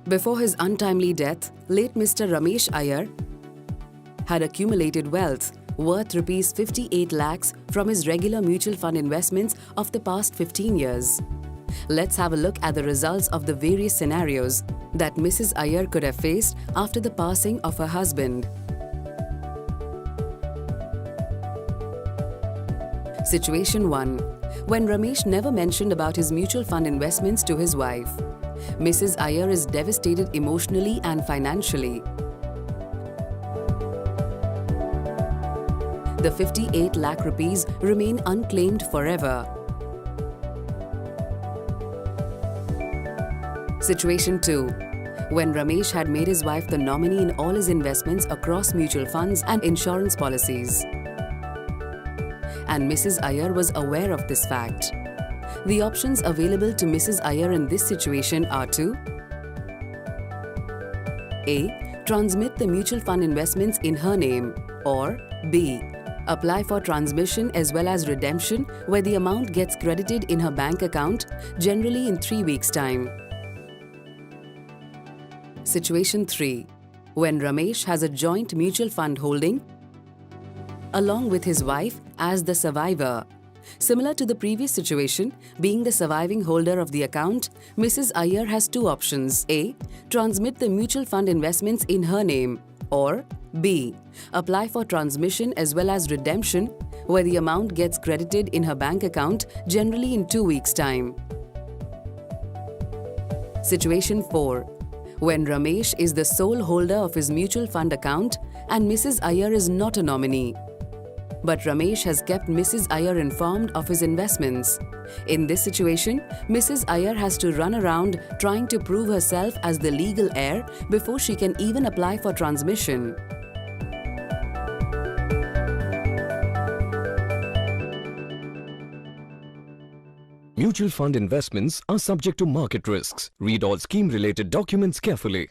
Before his untimely death, late Mr. Ramesh Iyer had accumulated wealth worth Rs 58 lakhs from his regular mutual fund investments of the past 15 years. Let's have a look at the results of the various scenarios that Mrs. Iyer could have faced after the passing of her husband. Situation 1. When Ramesh never mentioned about his mutual fund investments to his wife. Mrs. Iyer is devastated emotionally and financially. The 58 lakh rupees remain unclaimed forever. Situation 2. When Ramesh had made his wife the nominee in all his investments across mutual funds and insurance policies, and Mrs. Iyer was aware of this fact. The options available to Mrs. Iyer in this situation are to A. Transmit the mutual fund investments in her name, or B. Apply for transmission as well as redemption where the amount gets credited in her bank account, generally in 3 weeks' time. Situation 3. When Ramesh has a joint mutual fund holding along with his wife as the survivor. Similar to the previous situation, being the surviving holder of the account, Mrs. Iyer has two options. A. Transmit the mutual fund investments in her name, or B. Apply for transmission as well as redemption where the amount gets credited in her bank account, generally in 2 weeks' time. Situation 4. When Ramesh is the sole holder of his mutual fund account and Mrs. Iyer is not a nominee, but Ramesh has kept Mrs. Iyer informed of his investments. In this situation, Mrs. Iyer has to run around trying to prove herself as the legal heir before she can even apply for transmission. Mutual fund investments are subject to market risks. Read all scheme-related documents carefully.